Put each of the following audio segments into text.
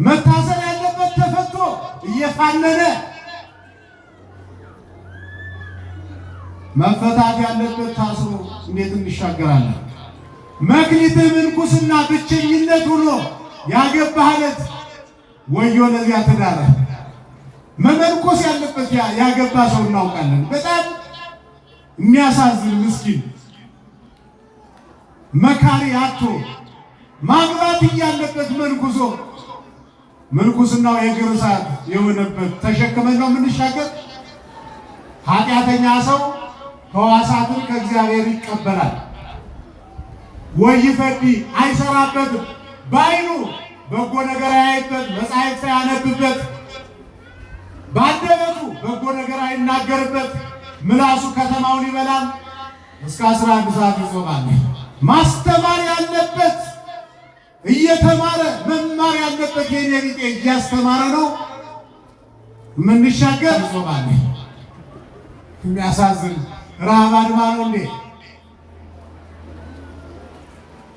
መታሰር ያለበት ተፈቶ እየፋነነ መፈታት ያለበት ታስሮ እንዴት እንሻገራለን? መክሊት ምንኩስና ብቸኝነት ሆኖ ያገባህለት ወዮ ለዚያ ትዳር። መመንኮስ ያለበት ያገባ ሰው እናውቃለን። በጣም የሚያሳዝን ምስኪን መካሪ አቶ ማግባት እያለበት መንኩሶ ምንኩስናው የእግር እሳት የሆነበት ተሸክመን ነው የምንሻገር። ኃጢአተኛ ሰው ሕዋሳትን ከእግዚአብሔር ይቀበላል። ወይፈዲ አይሰራበትም። በዓይኑ በጎ ነገር አያይበት፣ መጻሕፍት አያነብበት፣ በአንደበቱ በጎ ነገር አይናገርበት። ምላሱ ከተማውን ይበላል። እስከ 11 ሰዓት ይጾማል። ማስተማር ያለበት እየተማረ መማር ያለበት የኔ ቢጤ እያስተማረ ነው የምንሻገር። ይጾማል። የሚያሳዝን ረሃብ አድማ ነው እንዴ!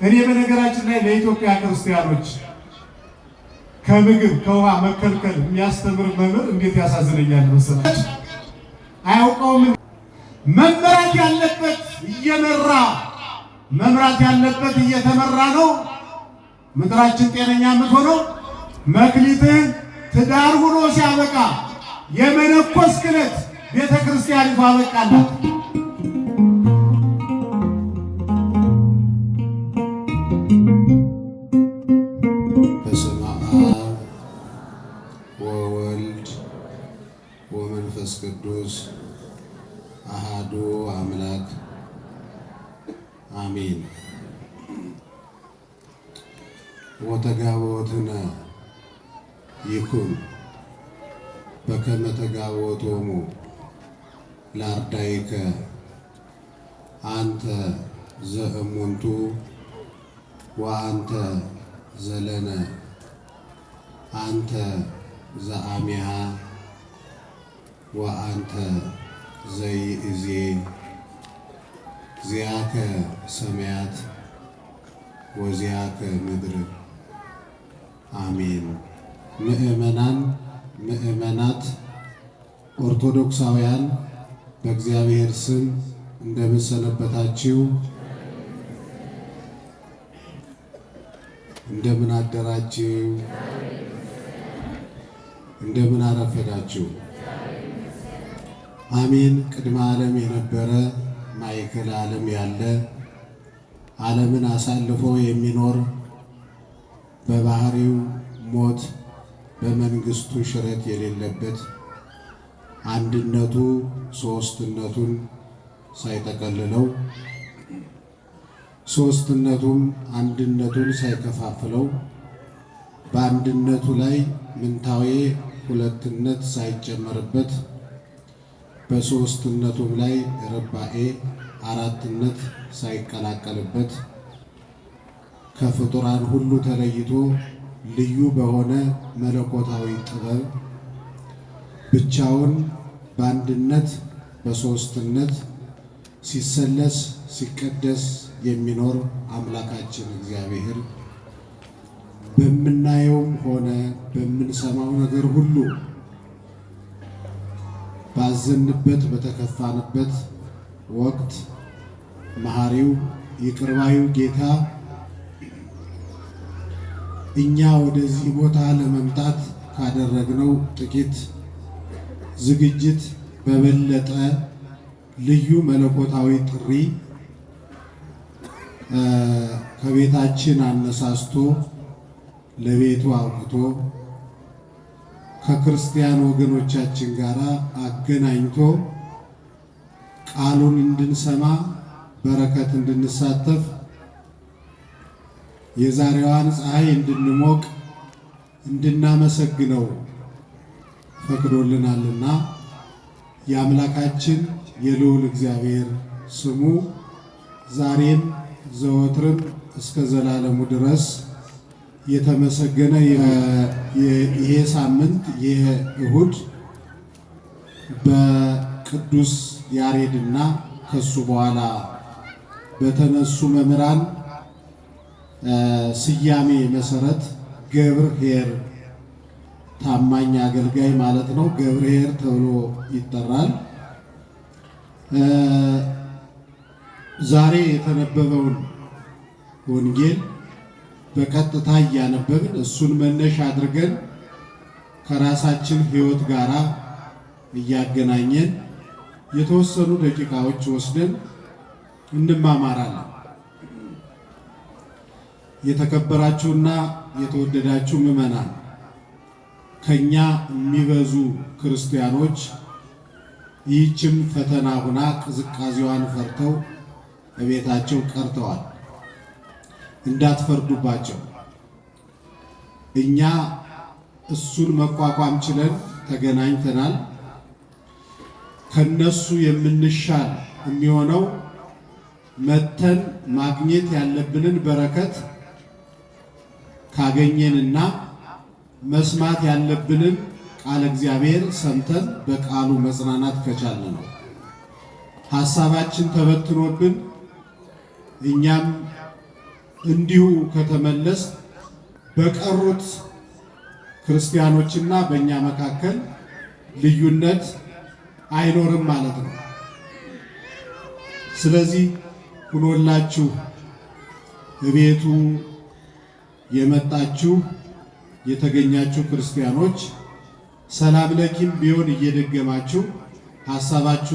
እኔ በነገራችን ላይ ለኢትዮጵያ ክርስቲያኖች ከምግብ ከውሃ መከልከል የሚያስተምር መምህር እንዴት ያሳዝነኛል መሰላችሁ። አያውቀውም። መመራት ያለበት እየመራ መምራት ያለበት እየተመራ ነው። ምድራችን ጤነኛ የምትሆነው መክሊትህን ትዳር ሆኖ ሲያበቃ የመነኮስ ክህነት ቤተ ክርስቲያኒቱ አበቃላት። በስመ አብ ወወልድ ወመንፈስ ቅዱስ አሃዱ አምላክ አሜን። ወተጋቦትነ ይኩን በከመ ተጋቦቶሙ ለአርዳኢከ አንተ ዘእሙንቱ ወአንተ ዘለነ አንተ ዘአሚሃ ወአንተ ዘይእዜ ዚአከ ሰማያት ወዚአከ ምድር አሜን። ምእመናን ምእመናት ኦርቶዶክሳውያን በእግዚአብሔር ስም እንደምን ሰነበታችሁ? እንደምን አደራችሁ? እንደምን አረፈዳችሁ? አሜን። ቅድመ ዓለም የነበረ ማዕከለ ዓለም ያለ ዓለምን አሳልፎ የሚኖር በባህሪው ሞት በመንግስቱ ሽረት የሌለበት አንድነቱ ሶስትነቱን ሳይጠቀልለው ሶስትነቱም አንድነቱን ሳይከፋፍለው በአንድነቱ ላይ ምንታዌ ሁለትነት ሳይጨመርበት በሶስትነቱም ላይ ርባኤ አራትነት ሳይቀላቀልበት ከፍጡራን ሁሉ ተለይቶ ልዩ በሆነ መለኮታዊ ጥበብ ብቻውን በአንድነት በሶስትነት ሲሰለስ ሲቀደስ የሚኖር አምላካችን እግዚአብሔር በምናየውም ሆነ በምንሰማው ነገር ሁሉ ባዘንበት በተከፋንበት ወቅት መሐሪው ይቅር ባዩ ጌታ እኛ ወደዚህ ቦታ ለመምጣት ካደረግነው ጥቂት ዝግጅት በበለጠ ልዩ መለኮታዊ ጥሪ ከቤታችን አነሳስቶ ለቤቱ አውጥቶ ከክርስቲያን ወገኖቻችን ጋር አገናኝቶ ቃሉን እንድንሰማ በረከት እንድንሳተፍ የዛሬዋን ፀሐይ እንድንሞቅ እንድናመሰግነው ፈቅዶልናልና የአምላካችን የልዑል እግዚአብሔር ስሙ ዛሬም ዘወትርም እስከ ዘላለሙ ድረስ የተመሰገነ። ይሄ ሳምንት ይሄ እሁድ በቅዱስ ያሬድና ከሱ በኋላ በተነሱ መምህራን ስያሜ መሰረት ገብር ኄር ታማኝ አገልጋይ ማለት ነው። ገብርኄር ተብሎ ይጠራል። ዛሬ የተነበበውን ወንጌል በቀጥታ እያነበብን እሱን መነሻ አድርገን ከራሳችን ሕይወት ጋር እያገናኘን የተወሰኑ ደቂቃዎች ወስደን እንማማራለን። የተከበራችሁና የተወደዳችሁ ምዕመናን፣ ከኛ የሚበዙ ክርስቲያኖች ይህችም ፈተና ሁና ቅዝቃዜዋን ፈርተው በቤታቸው ቀርተዋል። እንዳትፈርዱባቸው። እኛ እሱን መቋቋም ችለን ተገናኝተናል። ከነሱ የምንሻል የሚሆነው መተን ማግኘት ያለብንን በረከት ካገኘንና መስማት ያለብንን ቃል እግዚአብሔር ሰምተን በቃሉ መጽናናት ከቻልን ነው። ሐሳባችን ተበትኖብን እኛም እንዲሁ ከተመለስ በቀሩት ክርስቲያኖችና በእኛ መካከል ልዩነት አይኖርም ማለት ነው። ስለዚህ ሁኖላችሁ በቤቱ የመጣችሁ የተገኛችሁ ክርስቲያኖች ሰላም ለኪም ቢሆን እየደገማችሁ ሐሳባችሁ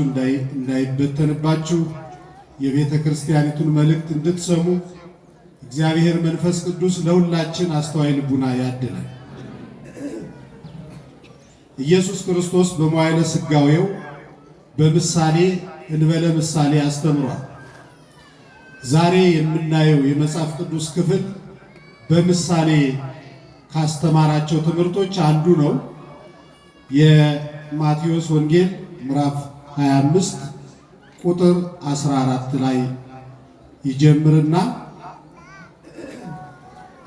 እንዳይበተንባችሁ የቤተ ክርስቲያኒቱን መልእክት እንድትሰሙ እግዚአብሔር መንፈስ ቅዱስ ለሁላችን አስተዋይ ልቡና ያድለን። ኢየሱስ ክርስቶስ በመዋዕለ ሥጋዌው በምሳሌ እንበለ ምሳሌ አስተምሯል። ዛሬ የምናየው የመጽሐፍ ቅዱስ ክፍል በምሳሌ ካስተማራቸው ትምህርቶች አንዱ ነው። የማቴዎስ ወንጌል ምዕራፍ 25 ቁጥር 14 ላይ ይጀምርና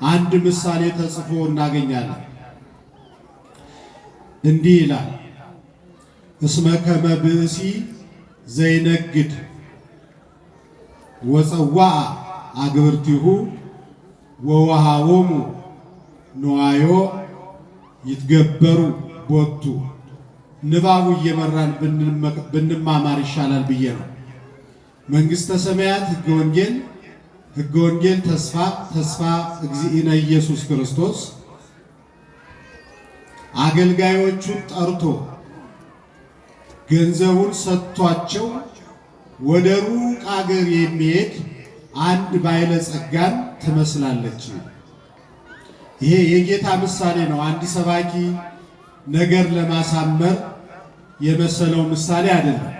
አንድ ምሳሌ ተጽፎ እናገኛለን። እንዲህ ይላል፣ እስመ ከመ ብእሲ ዘይነግድ ወፀዋዐ አግብርቲሁ ወወሃቦሙ ንዋዮ ይትገበሩ ቦቱ። ንባቡ እየመራን ብንማማር ይሻላል ብዬ ነው። መንግሥተ ሰማያት ሕገ ወንጌል ተስፋ እግዚእነ ኢየሱስ ክርስቶስ አገልጋዮቹን ጠርቶ ገንዘቡን ሰጥቷቸው ወደ ሩቅ አገር የሚሄድ አንድ ባለጸጋን ትመስላለች። ይሄ የጌታ ምሳሌ ነው። አንድ ሰባኪ ነገር ለማሳመር የመሰለው ምሳሌ አይደለም።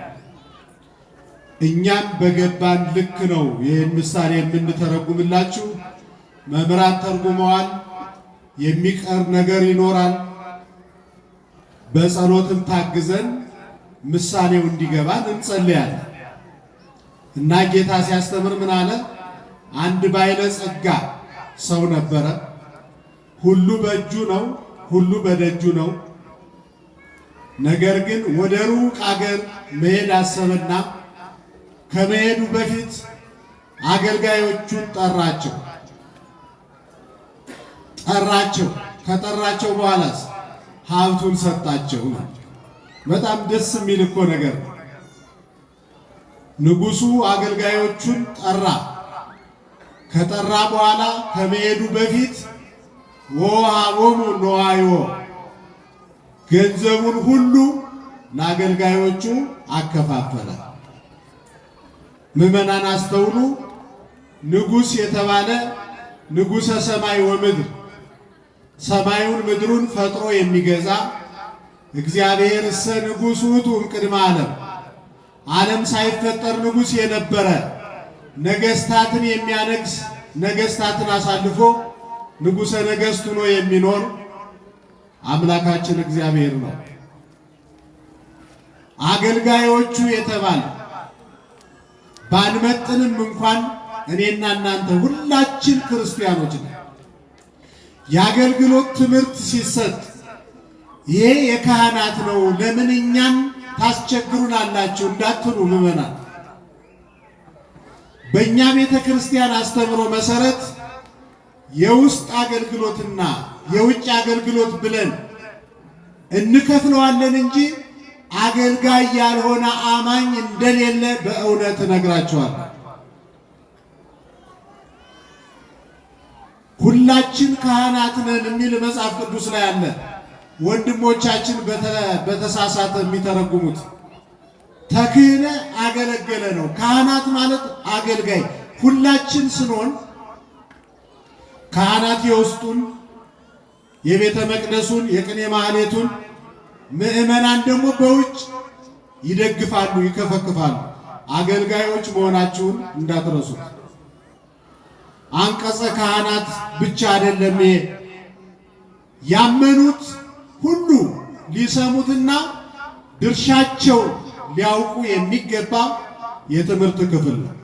እኛም በገባን ልክ ነው ይህን ምሳሌ የምንተረጉምላችሁ። መምህራን ተርጉመዋል። የሚቀር ነገር ይኖራል። በጸሎትም ታግዘን ምሳሌው እንዲገባን እንጸልያለን። እና ጌታ ሲያስተምር ምን አለ? አንድ ባለጸጋ ሰው ነበረ። ሁሉ በእጁ ነው፣ ሁሉ በደጁ ነው። ነገር ግን ወደ ሩቅ አገር መሄድ አሰበና ከመሄዱ በፊት አገልጋዮቹን ጠራቸው። ከጠራቸው በኋላስ ሀብቱን ሰጣቸው ነው። በጣም ደስ የሚል እኮ ነገር ነው። ንጉሡ አገልጋዮቹን ጠራ። ከጠራ በኋላ ከመሄዱ በፊት ወወሃቦሙ ንዋዮ ገንዘቡን ሁሉ ለአገልጋዮቹ አከፋፈለ። ምዕመናን አስተውሉ። ንጉሥ የተባለ ንጉሠ ሰማይ ወምድር፣ ሰማዩን ምድሩን ፈጥሮ የሚገዛ እግዚአብሔር እሰ ንጉሥ ውእቱ እምቅድመ ዓለም ሳይፈጠር ንጉሥ የነበረ ነገሥታትን የሚያነግስ ነገሥታትን አሳልፎ ንጉሠ ነገሥት ሆኖ የሚኖር አምላካችን እግዚአብሔር ነው። አገልጋዮቹ የተባለ ባንመጥንም እንኳን እኔና እናንተ ሁላችን ክርስቲያኖች ነን። የአገልግሎት ትምህርት ሲሰጥ ይሄ የካህናት ነው፣ ለምን እኛን ታስቸግሩናላችሁ እንዳትሉ ምዕመናን፣ በእኛ ቤተ ክርስቲያን አስተምሮ መሰረት የውስጥ አገልግሎትና የውጭ አገልግሎት ብለን እንከፍለዋለን እንጂ አገልጋይ ያልሆነ አማኝ እንደሌለ በእውነት እነግራችኋለሁ። ሁላችን ካህናት ነን የሚል መጽሐፍ ቅዱስ ላይ አለ። ወንድሞቻችን በተሳሳተ የሚተረጉሙት ተክህነ አገለገለ ነው። ካህናት ማለት አገልጋይ። ሁላችን ስንሆን ካህናት የውስጡን የቤተ መቅደሱን የቅኔ ማህሌቱን፣ ምእመናን ደግሞ በውጭ ይደግፋሉ፣ ይከፈክፋሉ። አገልጋዮች መሆናችሁን እንዳትረሱት። አንቀጸ ካህናት ብቻ አይደለም። ያመኑት ሁሉ ሊሰሙትና ድርሻቸው ሊያውቁ የሚገባ የትምህርት ክፍል ነው።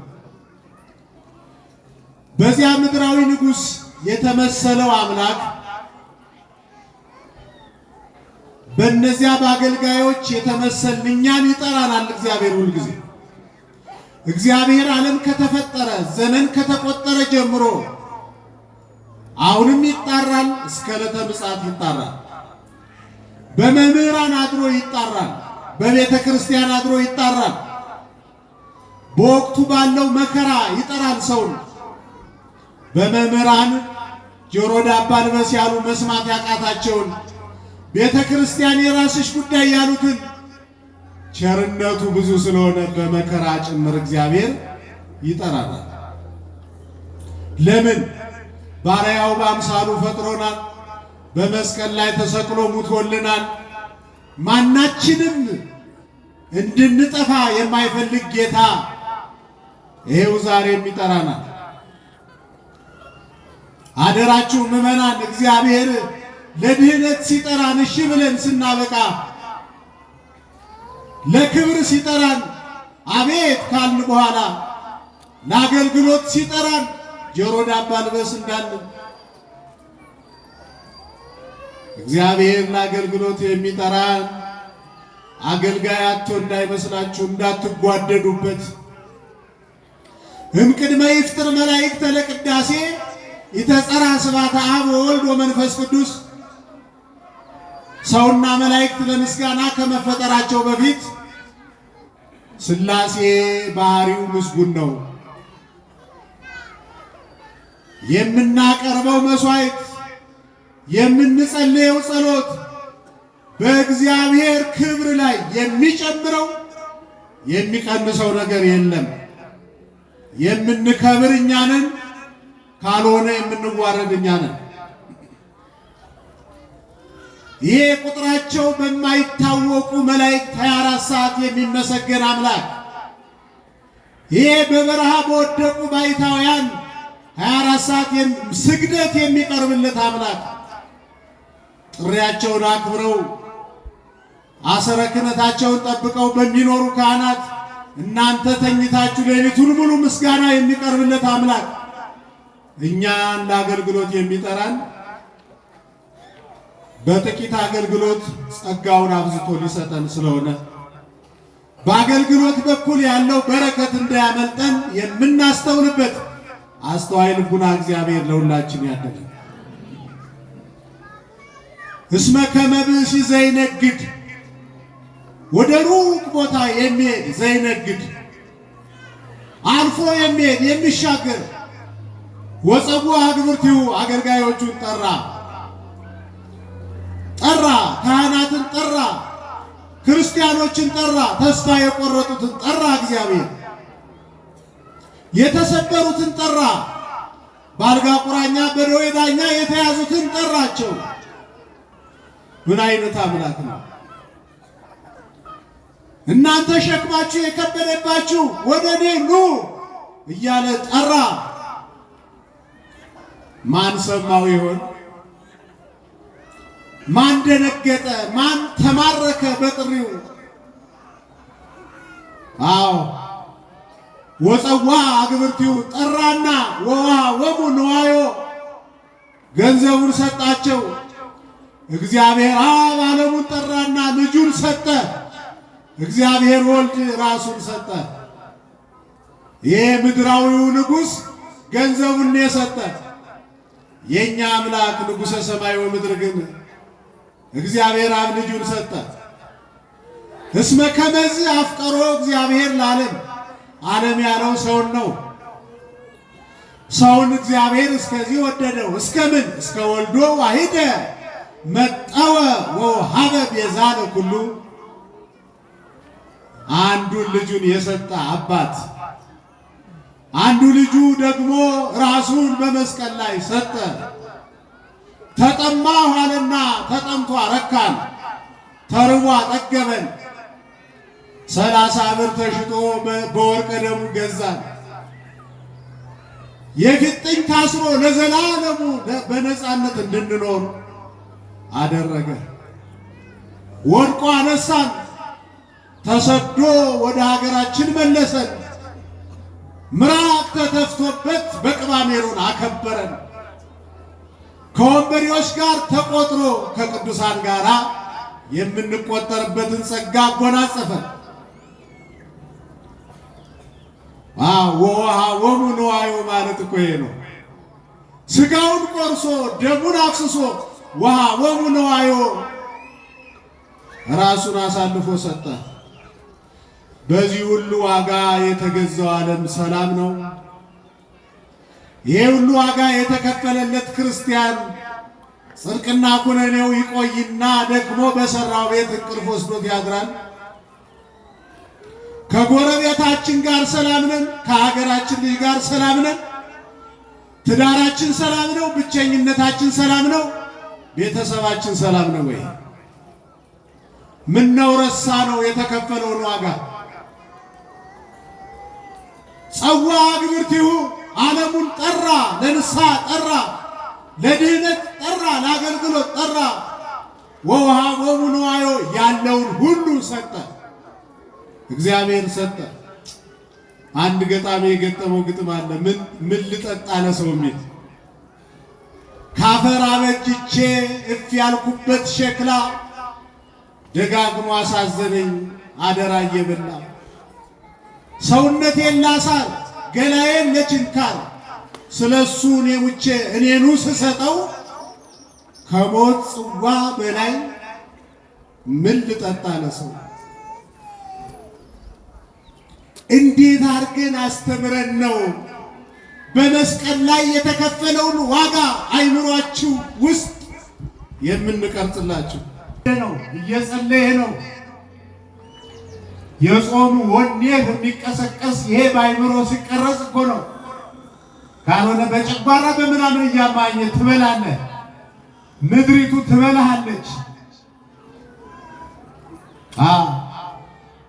በዚያ ምድራዊ ንጉሥ የተመሰለው አምላክ በእነዚያ በአገልጋዮች የተመሰልን እኛን ይጠራናል። እግዚአብሔር ሁልጊዜ እግዚአብሔር ዓለም ከተፈጠረ ዘመን ከተቆጠረ ጀምሮ አሁንም ይጣራል፣ እስከ ዕለተ ምጽአት ይጣራል። በመምህራን አድሮ ይጣራል፣ በቤተ ክርስቲያን አድሮ ይጣራል። በወቅቱ ባለው መከራ ይጠራል ሰውን። በመምህራን ጆሮ ዳባ ልበስ ያሉ መስማት ያቃታቸውን፣ ቤተ ክርስቲያን የራስሽ ጉዳይ ያሉትን ቸርነቱ ብዙ ስለሆነ በመከራ ጭምር እግዚአብሔር ይጠራናል። ለምን? ባሪያው በአምሳሉ ፈጥሮናል። በመስቀል ላይ ተሰቅሎ ሙቶልናል። ማናችንም እንድንጠፋ የማይፈልግ ጌታ ይሄው ዛሬም ይጠራናል። አደራችሁ ምዕመናን፣ እግዚአብሔር ለድህነት ሲጠራን እሺ ብለን ስናበቃ፣ ለክብር ሲጠራን አቤት ካልን በኋላ፣ ለአገልግሎት ሲጠራን ጆሮ ዳባ ልበስ እንዳልን፣ እግዚአብሔር ለአገልግሎት የሚጠራን አገልጋይ አጥቶ እንዳይመስላችሁ፣ እንዳትጓደዱበት። እምቅድመ ይፍጥር መላእክተ ለቅዳሴ ይተጸራ ስብሐተ አብ ወወልድ ወመንፈስ ቅዱስ። ሰውና መላእክት ለምስጋና ከመፈጠራቸው በፊት ሥላሴ ባህሪው ምስጉን ነው። የምናቀርበው መስዋዕት፣ የምንጸልየው ጸሎት በእግዚአብሔር ክብር ላይ የሚጨምረው የሚቀንሰው ነገር የለም። የምንከብር እኛ ነን፣ ካልሆነ የምንዋረድ እኛ ነን። ይሄ ቁጥራቸው በማይታወቁ መላእክት 24 ሰዓት የሚመሰገን አምላክ፣ ይሄ በበረሃ በወደቁ ባይታውያን 24 ሰዓት ስግደት የሚቀርብለት አምላክ፣ ጥሪያቸውን አክብረው አሰረ ክህነታቸውን ጠብቀው በሚኖሩ ካህናት እናንተ ተኝታችሁ ሌሊቱን ሙሉ ምስጋና የሚቀርብለት አምላክ እኛን ለአገልግሎት የሚጠራን በጥቂት አገልግሎት ጸጋውን አብዝቶ ሊሰጠን ስለሆነ በአገልግሎት በኩል ያለው በረከት እንዳያመልጠን የምናስተውልበት አስተዋይ ልቡና እግዚአብሔር ለሁላችን ያደለን። እስመ ከመ ብእሲ ዘይነግድ፣ ወደ ሩቅ ቦታ የሚሄድ ዘይነግድ፣ አልፎ የሚሄድ የሚሻገር፣ ወፀጉ አግብርቲው አገልጋዮቹን ጠራ፣ ካህናትን ጠራ፣ ክርስቲያኖችን ጠራ፣ ተስፋ የቆረጡትን ጠራ፣ እግዚአብሔር የተሰበሩትን ጠራ፣ በአልጋ ቁራኛ በደዌ ዳኛ የተያዙትን ጠራቸው። ምን አይነት አምላክ ነው! እናንተ ሸክማችሁ የከበደባችሁ ወደ እኔ ኑ እያለ ጠራ። ማን ሰማው ይሆን? ማን ደነገጠ? ማን ተማረከ በጥሪው? አዎ ወፀዋ አግብርቲው ጠራና ወዋ ወሙ ንዋዮ ገንዘቡን ሰጣቸው። እግዚአብሔር አብ ዓለሙን ጠራና ልጁን ሰጠ። እግዚአብሔር ወልድ ራሱን ሰጠ። ይህ ምድራዊው ንጉሥ ገንዘቡን የሰጠ፣ የኛ አምላክ ንጉሠ ሰማይ ወምድር ግን እግዚአብሔር አብ ልጁን ሰጠ። እስመ ከመዝ አፍቀሮ እግዚአብሔር ለዓለም ዓለም ያለው ሰውን ነው። ሰውን እግዚአብሔር እስከዚህ ወደደው። እስከምን? እስከ ወልዶ ዋሂደ መጠወ ወውሃበ ቤዛ ለኩሉ። አንዱን ልጁን የሰጠ አባት አንዱ ልጁ ደግሞ ራሱን በመስቀል ላይ ሰጠ። ተጠማሁ አለና ተጠምቶ አረካን፣ ተርቦ አጠገበን። 30 ብር ተሽጦ በወርቀ ደሙ ገዛን። የፊጥኝ ታስሮ ለዘላለሙ በነፃነት እንድንኖር አደረገ። ወድቆ አነሳን፣ ተሰዶ ወደ ሀገራችን መለሰን። ምራቅ ተተፍቶበት በቅባ ሜሮን አከበረን። ከወንበዴዎች ጋር ተቆጥሮ ከቅዱሳን ጋር የምንቆጠርበትን ጸጋ አጎናጸፈን። ወወሃቦሙ ንዋዮ ማለት እኮ ይሄ ነው። ስጋውን ቆርሶ ደሙን አፍስሶ ወሃቦሙ ንዋዮ ራሱን አሳልፎ ሰጠ። በዚህ ሁሉ ዋጋ የተገዛው ዓለም ሰላም ነው። ይሄ ሁሉ ዋጋ የተከፈለለት ክርስቲያን ጽድቅና ኩነኔው ይቆይና ደግሞ በሰራው ቤት እንቅልፍ ወስዶት ያድራል። ከጎረቤታችን ጋር ሰላም ነን፣ ከሀገራችን ልጅ ጋር ሰላም ነን። ትዳራችን ሰላም ነው፣ ብቸኝነታችን ሰላም ነው፣ ቤተሰባችን ሰላም ነው ወይ? ምን ነው ረሳ ነው የተከፈለውን ዋጋ? ጸዋ ግብርቲሁ ዓለሙን ጠራ፣ ለንስሐ ጠራ፣ ለድህነት ጠራ፣ ለአገልግሎት ጠራ። ወወሃቦሙ ንዋዮ ያለውን ሁሉ ሰጠ፣ እግዚአብሔር ሰጠ። አንድ ገጣሚ የገጠመው ግጥም አለ። ምን ልጠጣ ለሰው የሚል ካፈር አበጅቼ እፍ ያልኩበት ሸክላ ደጋግሞ አሳዘነኝ አደራ እየበላ ሰውነቴን ላሳር ገላዬን ለችንካር ስለሱ እኔ ሙቼ እኔኑ ስሰጠው ከሞት ጽዋ በላይ ምን ልጠጣ ለሰው? እንዴት አድርገን አስተምረን ነው በመስቀል ላይ የተከፈለውን ዋጋ አይምሯችሁ ውስጥ የምንቀርጽላችሁ? ነው እየጸለየ ነው የጾሙ ወኔ የሚቀሰቀስ ይሄ ባይምሮ ሲቀረጽ እኮ ነው። ካልሆነ በጨጓራ በምናምን እያማኘ ትበላለህ፣ ምድሪቱ ትበላሃለች።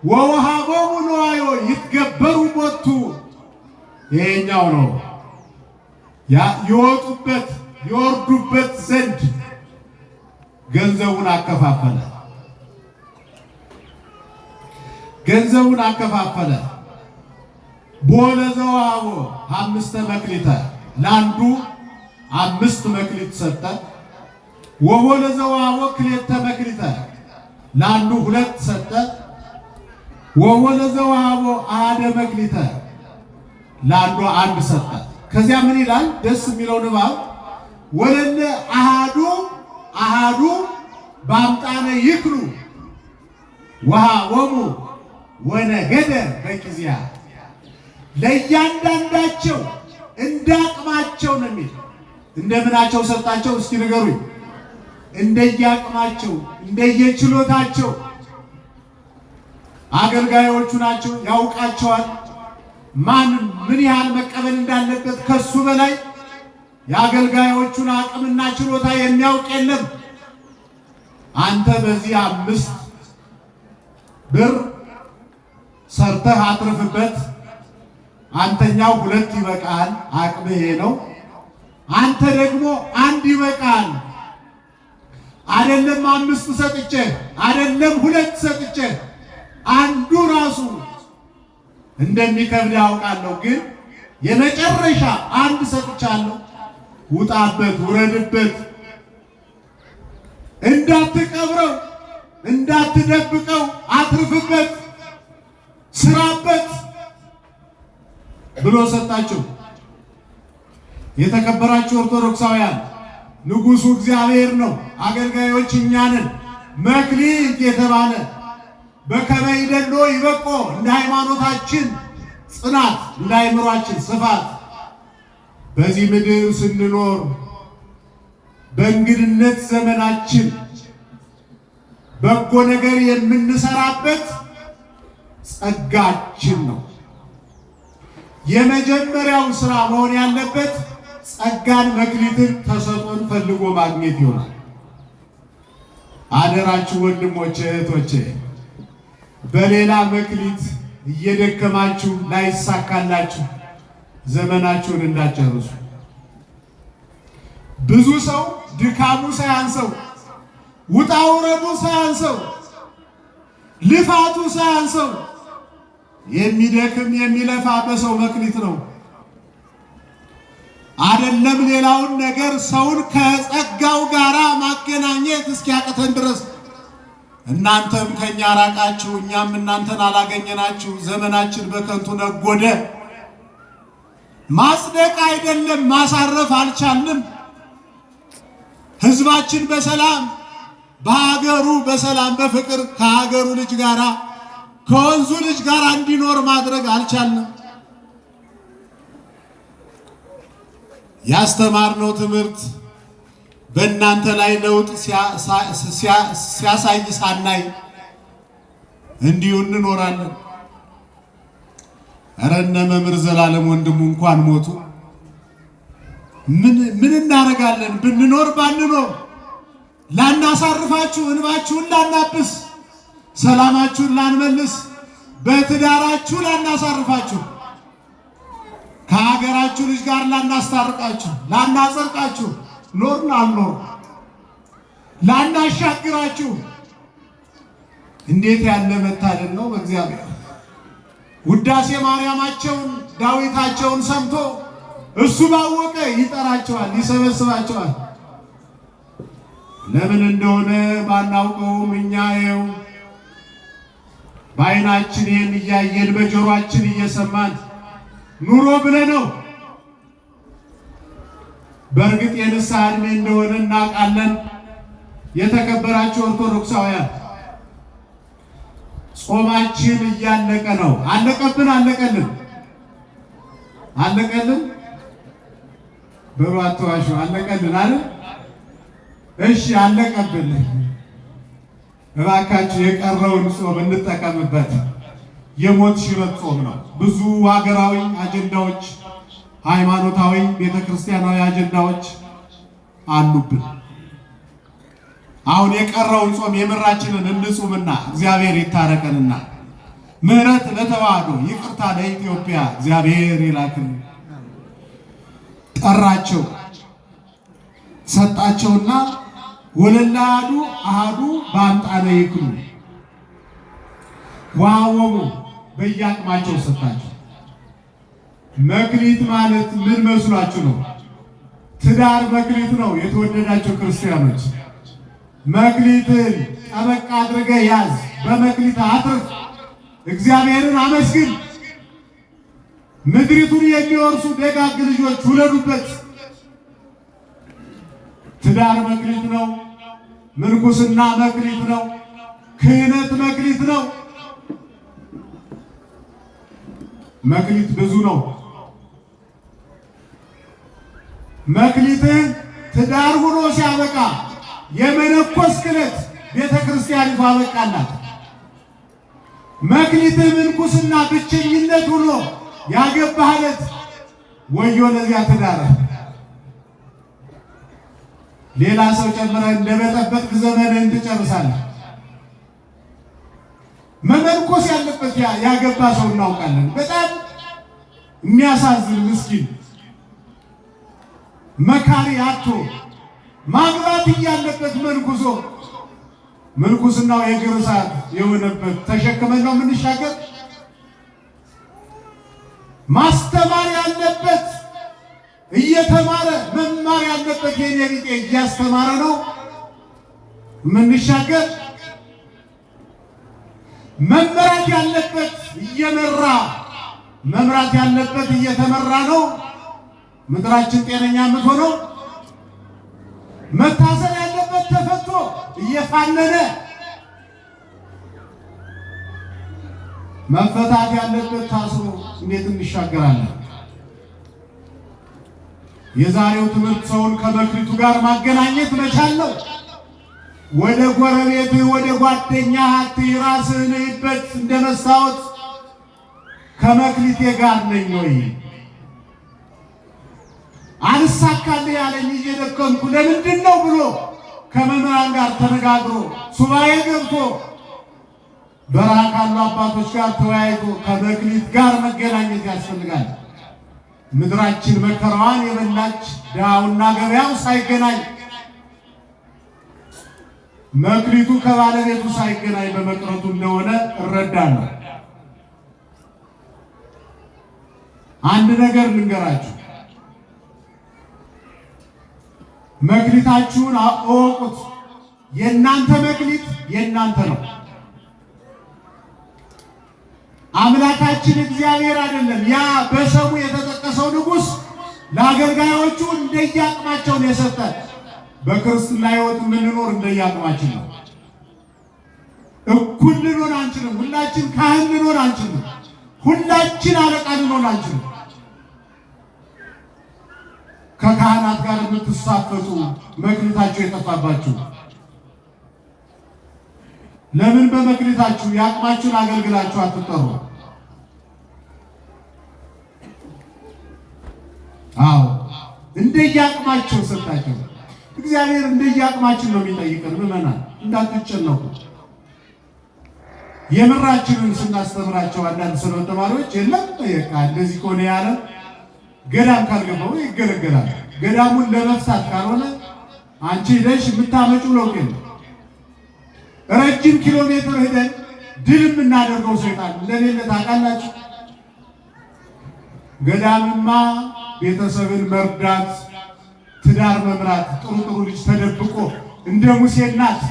ወወሃቦሙ ንዋዮ ይትገበሩ ቦቱ ይሄኛው ነው ይወጡበት ይወርዱበት ዘንድ ገንዘቡን አከፋፈለ። ገንዘቡን አከፋፈለ። ቦለዘዋቦ 5 መክሊተ ለአንዱ 5 መክሊት ሰጠ። ወቦለዘዋቦ 2 መክሊተ ለአንዱ 2 ሰጠ። ወቦለዘዋቦ 1 መክሊተ ለአንዱ 1 ሰጠ። ከዚያ ምን ይላል? ደስ የሚለው ንባብ ወለለ አሃዱ በአምጣነ ይክሉ ወሃቦሙ ወነገደ በጊዜያ ለእያንዳንዳቸው እንዳቅማቸው ነው የሚል። እንደምናቸው ሰጣቸው? እስኪ ንገሩኝ። እንደየአቅማቸው እንደየችሎታቸው። አገልጋዮቹ ናቸው፣ ያውቃቸዋል። ማን ምን ያህል መቀበል እንዳለበት ከሱ በላይ የአገልጋዮቹን አቅምና ችሎታ የሚያውቅ የለም። አንተ በዚህ 5 ብር ሰርተህ አትርፍበት። አንተኛው 2 ይበቃል፣ አቅምህ ነው። አንተ ደግሞ 1 ይበቃል። አይደለም 5 ሰጥቼህ፣ አይደለም 2 ሰጥቼህ፣ አንዱ ራሱ እንደሚከብድ ያውቃለሁ። ግን የመጨረሻ 1 ሰጥቻለሁ። ውጣበት፣ ውረድበት፣ እንዳትቀብረው፣ እንዳትደብቀው፣ አትርፍበት፣ ስራበት ብሎ ሰጣቸው። የተከበራችሁ ኦርቶዶክሳውያን ንጉሡ እግዚአብሔር ነው፣ አገልጋዮች እኛ ነን። መክሊት የተባለ በከመ ይደሎ ይበቆ እንደ ሃይማኖታችን ጽናት እንደ አእምሯችን ስፋት በዚህ ምድር ስንኖር በእንግድነት ዘመናችን በጎ ነገር የምንሰራበት ጸጋችን ነው። የመጀመሪያው ስራ መሆን ያለበት ጸጋን መክሊትን ተሰጥቶን ፈልጎ ማግኘት ይሆናል። አደራችሁ ወንድሞቼ እህቶቼ፣ በሌላ መክሊት እየደከማችሁ ላይሳካላችሁ ዘመናችሁን እንዳጨርሱ። ብዙ ሰው ድካሙ ሳያንሰው፣ ውጣ ውረዱ ሳያንሰው፣ ልፋቱ ሳያንሰው የሚደክም የሚለፋ በሰው መክሊት ነው። አይደለም ሌላውን ነገር ሰውን ከጸጋው ጋር ማገናኘት እስኪያቅተን ድረስ እናንተም ከኛ ራቃችሁ፣ እኛም እናንተን አላገኘናችሁ፣ ዘመናችን በከንቱ ነጎደ። ማጽደቅ አይደለም ማሳረፍ አልቻልንም። ሕዝባችን በሰላም በሀገሩ በሰላም በፍቅር ከሀገሩ ልጅ ጋራ ከወንዙ ልጅ ጋር እንዲኖር ማድረግ አልቻልንም። ያስተማርነው ትምህርት በእናንተ ላይ ለውጥ ሲያሳይ ሳናይ እንዲሁ እንኖራለን። ኧረ እነ መምህር ዘላለም ወንድሙ እንኳን ሞቱ። ምን እናደርጋለን? ብንኖር ባንኖር ላናሳርፋችሁ፣ እንባችሁን ላናብስ፣ ሰላማችሁን ላንመልስ፣ በትዳራችሁ ላናሳርፋችሁ፣ ከሀገራችሁ ልጅ ጋር ላናስታርቃችሁ፣ ላናጸድቃችሁ፣ ኖርን አልኖር ላናሻግራችሁ። እንዴት ያለ መታደል ነው! በእግዚአብሔር ውዳሴ ማርያማቸውን ዳዊታቸውን ሰምቶ እሱ ባወቀ ይጠራቸዋል፣ ይሰበስባቸዋል። ለምን እንደሆነ ባናውቀውም እኛ ይኸው በዓይናችን ይህን እያየን በጆሮአችን እየሰማን ኑሮ ብለነው። በእርግጥ የንስሐ ዕድሜ እንደሆነ እናውቃለን። የተከበራችሁ ኦርቶዶክሳውያን ጾማችን እያለቀ ነው። አለቀብን? አለቀልን? አለቀልን? በሩ አትዋሹ። አለቀልን አይደል? እሺ አለቀብን። እባካችሁ የቀረውን ጾም እንጠቀምበት። የሞት ሽረት ጾም ነው። ብዙ ሀገራዊ አጀንዳዎች፣ ሃይማኖታዊ ቤተክርስቲያናዊ አጀንዳዎች አሉብን። አሁን የቀረውን ጾም የምራችንን እንጹምና እግዚአብሔር ይታረቀንና ምሕረት ለተዋህዶ ይቅርታ ለኢትዮጵያ እግዚአብሔር ይላክልን። ጠራቸው ሰጣቸውና ወለላዱ አሃዱ በአምጣነ ይክሉ ዋወሙ በያቅማቸው ሰጣቸው። መክሊት ማለት ምን መስሏችሁ ነው? ትዳር መክሊት ነው። የተወደዳቸው ክርስቲያኖች መክሊትን ጠበቅ አድርገህ ያዝ። በመክሊት አትርፍ። እግዚአብሔርን አመስግን። ምድሪቱን የሚወርሱ ደጋግ ልጆች ውለዱበት። ትዳር መክሊት ነው። ምንኩስና መክሊት ነው። ክህነት መክሊት ነው። መክሊት ብዙ ነው። መክሊትን ትዳር ሆኖ ሲያበቃ የመነኮስ ክህነት ቤተ ክርስቲያኒቱ አበቃላት። መክሊትህ ምንኩስና ብቸኝነት ሆኖ ያገባህለት ወዮ ለዚያ ትዳር። ሌላ ሰው ጨምረህ እንደመጠበቅ ዘመንህን ትጨርሳለህ። መመንኮስ ያለበት ያገባ ሰው እናውቃለን። በጣም የሚያሳዝን ምስኪን መካሪ አጥቶ ማግባት እያለበት መንኩሶ ምንኩስናው የእግር እሳት የሆነበት ተሸክመን ነው የምንሻገር። ማስተማር ያለበት እየተማረ መማር ያለበት የኔ ቢጤ እያስተማረ ነው የምንሻገር። መመራት ያለበት እየመራ መምራት ያለበት እየተመራ ነው ምድራችን ጤነኛ የምትሆነው። መታሰር ያለበት ተፈቶ እየፋነነ መፈታት ያለበት ታስሮ እንዴት እንሻገራለን? የዛሬው ትምህርት ሰውን ከመክሊቱ ጋር ማገናኘት መቻል ነው። ወደ ጎረቤት ወደ ጓደኛ አትይ፣ ራስህን እይበት እንደ መስታወት። ከመክሊቴ ጋር ነኝ ወይ? አልሳካልህ ያለኝ እየደከምኩ ለምንድን ነው ብሎ ከመምህራን ጋር ተነጋግሮ ሱባኤ ገብቶ በረሃ ካሉ አባቶች ጋር ተወያይቶ ከመክሊት ጋር መገናኘት ያስፈልጋል። ምድራችን መከራዋን የበላች ድሃውና ገበያው ሳይገናኝ መክሊቱ ከባለቤቱ ሳይገናኝ በመቅረቱ እንደሆነ እረዳለሁ። አንድ ነገር ልንገራችሁ፣ መክሊታችሁን አወቁት። የእናንተ መክሊት የእናንተ ነው። አምላካችን እግዚአብሔር አይደለም። ያ በሰሙ የተጠቀሰው ንጉሥ ለአገልጋዮቹ እንደየአቅማቸው ነው የሰጠ። በክርስትና ሕይወት የምንኖር እንደየአቅማችን ነው። እኩል ልንሆን አንችልም። ሁላችን ካህን ልንሆን አንችልም። ሁላችን አለቃ ልንሆን አንችልም። ከካህናት ጋር የምትሳፈጡ መክሊታችሁ የጠፋባችሁ ለምን በመክሊታችሁ የአቅማችሁን አገልግላችሁ አትጠሩ? አዎ እንደየአቅማቸው ሰጣቸው። እግዚአብሔር እንደየአቅማችን ነው የሚጠይቀን። ምዕመናን እንዳትጨነቁ። የምራችንን ስናስተምራቸው አንዳንድ ሰንበት ተማሪዎች የለም በቃ እንደዚህ ከሆነ ያለ ገዳም ካልገባው ይገለገላል። ገዳሙን ለመፍታት ካልሆነ አንቺ ሄደሽ የምታመጪው ለውጥ የለም። ረጅም ኪሎ ሜትር ሄደን ድል የምናደርገው ሰይጣን እንደሌለ ታውቃላችሁ። ገዳምማ ቤተሰብን መርዳት፣ ትዳር መምራት፣ ጥሩ ጥሩ ልጅ ተደብቆ እንደ ሙሴ እናት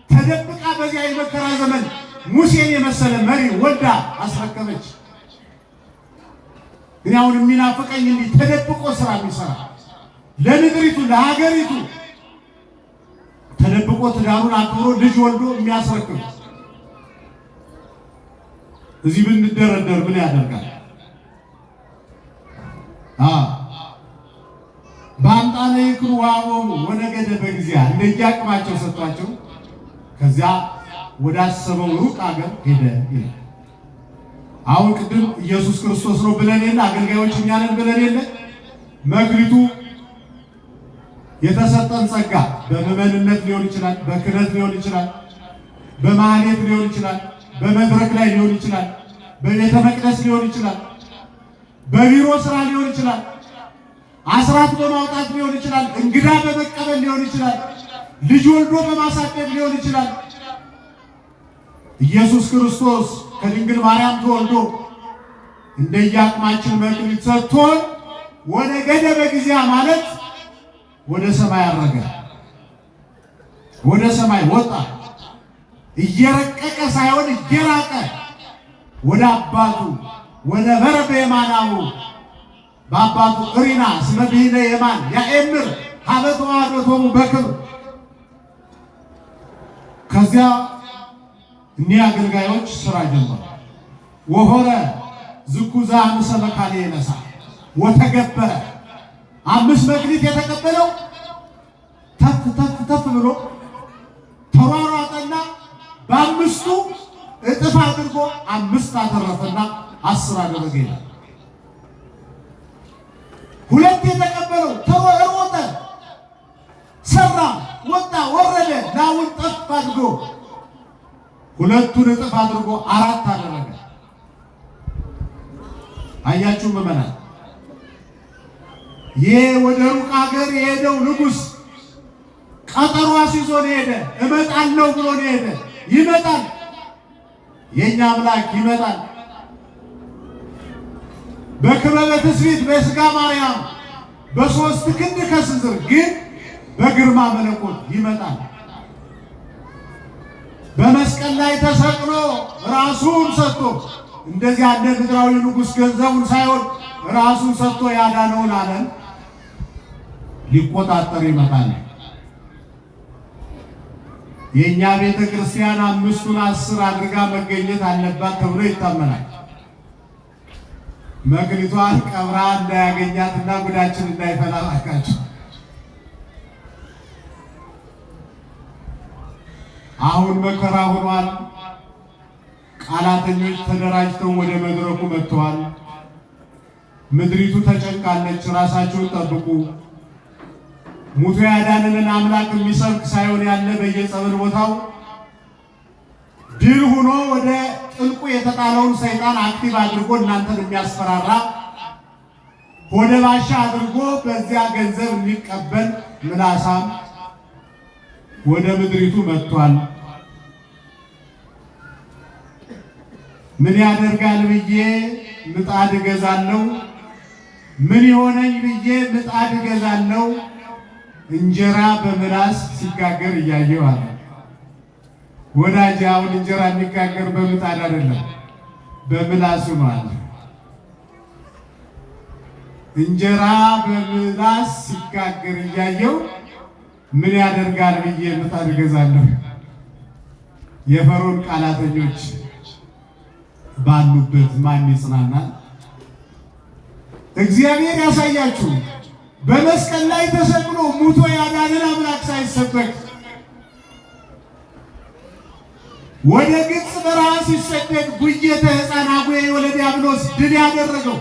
ተደብቃ በዚያ የመከራ ዘመን ሙሴን የመሰለ መሪ ወልዳ አስረከበች። ግን አሁን የሚናፍቀኝ እንዲህ ተደብቆ ስራ የሚሰራ ለምድሪቱ ለሀገሪቱ ተደብቆ ትዳሩን አክብሮ ልጅ ወልዶ የሚያስረክብ እዚህ ብንደረደር ምን ያደርጋል? በአምጣነ ይክሩ ዋቦሙ ወነገደ በጊዜያ እንደየአቅማቸው ሰጥቷቸው ከዚያ ወዳሰበው ሩቅ አገር ሄደ ይላል። አሁን ቅድም ኢየሱስ ክርስቶስ ነው ብለን የለ አገልጋዮች እኛ ነን ብለን የለ መክሊቱ የተሰጠን ጸጋ በምዕመንነት ሊሆን ይችላል፣ በክህነት ሊሆን ይችላል፣ በማህሌት ሊሆን ይችላል፣ በመድረክ ላይ ሊሆን ይችላል፣ በቤተ መቅደስ ሊሆን ይችላል፣ በቢሮ ስራ ሊሆን ይችላል፣ አስራት በማውጣት ሊሆን ይችላል፣ እንግዳ በመቀበል ሊሆን ይችላል፣ ልጅ ወልዶ በማሳደግ ሊሆን ይችላል። ኢየሱስ ክርስቶስ ከድንግል ማርያም ተወልዶ እንደየአቅማችን መክሊት ሰጥቶን ወነገደ በጊዜያ ማለት ወደ ሰማይ አረገ፣ ወደ ሰማይ ወጣ። እየረቀቀ ሳይሆን እየራቀ ወደ አባቱ ወነበረ በየማናሁ በአባቱ እሪና እስመ ብሂለ የማን ያኤምር ሀበ ተዋሕዶቶሙ በክብር። ከዚያ እኒህ አገልጋዮች ስራ ጀመሩ። ወሆረ ዝኩዛ ምሰበካሌ የነሳ ወተገበረ 5 መክሊት የተቀበለው ተፍ ተፍ ተፍ ብሎ ተሯሯጠና በ5ቱ እጥፍ አድርጎ 5 አተረፈና 10 አደረገ ይላል። 2 የተቀበለው ተሮጠ፣ ሰራ፣ ወጣ፣ ወረደ፣ ላዩን ጠፍ አድርጎ 2ቱን እጥፍ አድርጎ 4 አደረገ። አያችሁ ምዕመናን፣ ይሄ ወደ ሩቅ ሀገር የሄደው ንጉሥ ቀጠሮ አስይዞ ነው ሄደ። እመጣለሁ ብሎ ነው ሄደ። ይመጣል፣ የኛ አምላክ ይመጣል። በክበበ ትስብእት በሥጋ ማርያም በ3 ክንድ ከስንዝር ግን በግርማ መለኮት ይመጣል። በመስቀል ላይ ተሰቅሎ ራሱን ሰጥቶ እንደዚህ ያለ ምድራዊ ንጉሥ ገንዘቡን ሳይሆን ራሱን ሰጥቶ ያዳነውን ዓለም ሊቆጣጠር ይመጣል። የእኛ ቤተ ክርስቲያን 5ቱን 10 አድርጋ መገኘት አለባት ተብሎ ይታመናል። መክሊቷን ቀብራ እንዳያገኛትና ጉዳችን እንዳይፈላ አካቸው። አሁን መከራ ሆኗል። ቃላተኞች ተደራጅተው ወደ መድረኩ መጥተዋል። ምድሪቱ ተጨንቃለች። ራሳችሁን ጠብቁ። ሙቶ ያዳነንን አምላክ የሚሰብክ ሳይሆን ያለ በየጸበል ቦታው ድል ሆኖ ወደ ጥልቁ የተጣለውን ሰይጣን አክቲቭ አድርጎ እናንተን የሚያስፈራራ ወደ ባሻ አድርጎ በዚያ ገንዘብ የሚቀበል ምላሳም ወደ ምድሪቱ መጥቷል። ምን ያደርጋል ብዬ ምጣድ እገዛለሁ፣ ምን ይሆነኝ ብዬ ምጣድ እገዛለሁ። እንጀራ በምላስ ሲጋገር እያየሁ አለ። ወዳጅ አሁን እንጀራ የሚጋገር በምጣድ አይደለም፣ በምላሱ ነው አለ። እንጀራ በምላስ ሲጋገር እያየሁ ምን ያደርጋል ብዬ ምጣድ እገዛለሁ። የፈርዖን ቃላተኞች ባሉበት ማን ይጽናናል? እግዚአብሔር ያሳያችሁ። በመስቀል ላይ ተሰቅሎ ሙቶ ያዳነን አምላክ ሳይሰበክ ወደ ግብፅ በረሃ ሲሰደድ ጉየተ ሕፃን አጉየ ወለዲያብሎስ ድል ያደረገው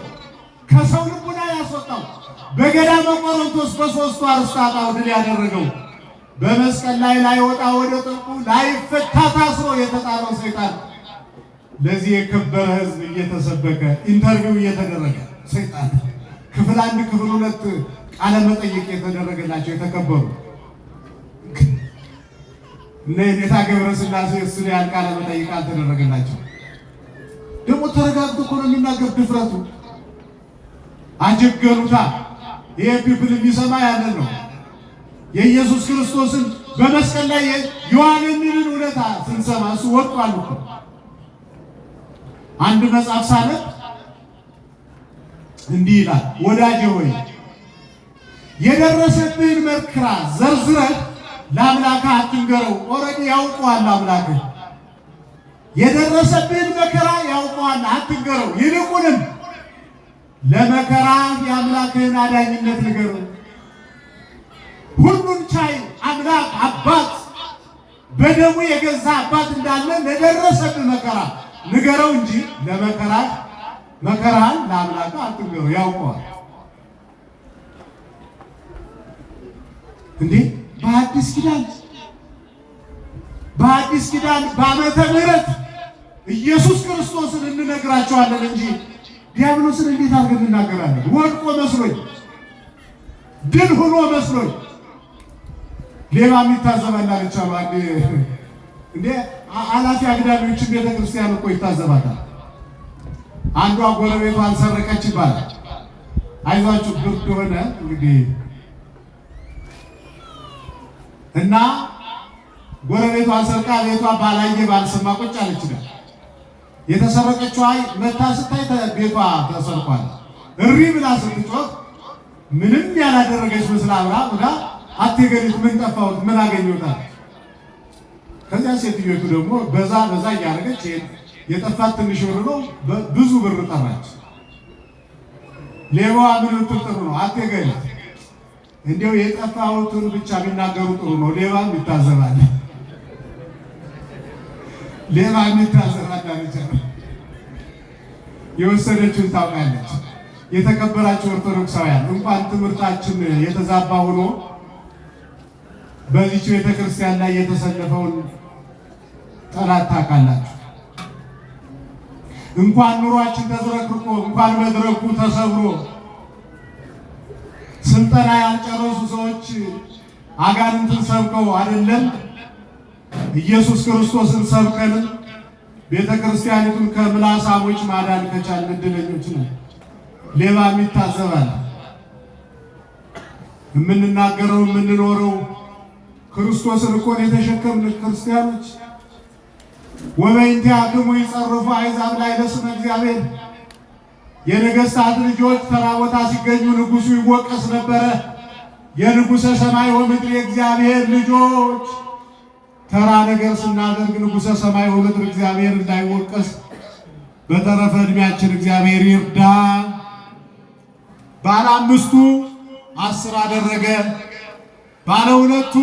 ከሰው ልቡና ያስወጣው በገዳመ ቆሮንቶስ በሦስቱ አርስታጣው ድል ያደረገው በመስቀል ላይ ላይወጣ ወደ ጥልቁ ላይፈታ ታስሮ የተጣለው ሰይጣን ለዚህ የከበረ ሕዝብ እየተሰበከ ኢንተርቪው እየተደረገ ሰይጣን ክፍል 1 ክፍል 2 ቃለ መጠይቅ የተደረገላቸው የተከበሩ ለኔታ ገብረ ሥላሴ እሱ ያን ቃለ መጠይቅ አልተደረገላቸው። ደግሞ ተረጋግቶ እኮ ነው የሚናገር። ድፍረቱ አጀገሩታ። ይሄ ፒፕል የሚሰማ ያለን ነው። የኢየሱስ ክርስቶስን በመስቀል ላይ የዋለንን ውለታ ስንሰማ እሱ ወጥቷል እኮ። አንድ መጽሐፍ ሳነብ እንዲህ ይላል፣ ወዳጄ ሆይ የደረሰብህን መከራ ዘርዝረህ ለአምላክህ አትንገረው። ኦልሬዲ ያውቀዋል አምላክህ። የደረሰብህን መከራ ያውቀዋል፣ አትንገረው። ይልቁንም ለመከራ የአምላክህን አዳኝነት ንገረው። ሁሉን ቻይ አምላክ አባት በደሙ የገዛ አባት እንዳለ ለደረሰብህ መከራ ንገረው እንጂ መከራህን ለአምላክህ አትንገረው። ያውቀዋል። እንዴ በአዲስ ኪዳን በዓመተ ምሕረት ኢየሱስ ክርስቶስን እንነግራቸዋለን እንጂ ዲያብሎስን እንዴት አድርገን እንናገራለን? ወድቆ መስሎኝ፣ ድል ሆኖ መስሎኝ። ሌባ የሚታዘባል አለቻሉ። እንዴ አላፊ አግዳሚዎችን ቤተክርስቲያን እኮ ይታዘባታል። አንዷ ጎረቤቷን ሰረቀች ይባላል። አይዟችሁ ብርድ ሆነ እንግዲህ እና ጎረቤቷን ሰርቃ ቤቷ ባላየ ባልሰማ ቁጭ አለች። የተሰረቀችው መታ ስታይ ቤቷ ተሰርቋል። እሪ ብላ ስትጮህ ምንም ያላደረገች መስላ አብራ ብላ አትገሪት ምን ጠፋሁት ምን አገኘሁታል። ከዚያ ሴትዮቱ ደግሞ በዛ እያደረገች የጠፋት ትንሽ ብር ነው ብዙ ብር ጠራች። ሌባዋ ምን ጥሩ ነው አትገሪት። እንዲያው የጠፋሁትን ብቻ ቢናገሩ ጥሩ ነው። ሌባም ይታዘባል። የወሰደችውን ታውቃለች። የተከበራችሁ ኦርቶዶክሳውያን እንኳን ትምህርታችን የተዛባ ሆኖ በዚህች ቤተክርስቲያን ላይ የተሰለፈውን ጠላት ታውቃላችሁ። እንኳን ኑሯችን ተዝረክርቆ እንኳን መድረኩ ተሰብሮ ስልጠና ያልጨረሱ ሰዎች አጋንንትን ሰብከው አይደለም ኢየሱስ ክርስቶስን ሰብከንም ቤተክርስቲያኒቱን ከምላሳሞች ማዳን ከቻልን እድለኞች ነን። ሌባም ይታዘባል። የምንናገረው የምንኖረው ክርስቶስን እኮ የተሸከምን ክርስቲያኖች ወበእንቲአክሙ ይጸርፉ አሕዛብ ላዕለ ስመ እግዚአብሔር። የነገሥታት ልጆች ተራ ቦታ ሲገኙ ንጉሡ ይወቀስ ነበረ። የንጉሠ ሰማይ ወምድር የእግዚአብሔር ልጆች ተራ ነገር ስናደርግ ንጉሠ ሰማይ ወምድር እግዚአብሔር እንዳይወቀስ በተረፈ ዕድሜያችን እግዚአብሔር ይርዳ። ባለ አምስቱ 10 አደረገ፣ ባለ ሁለቱ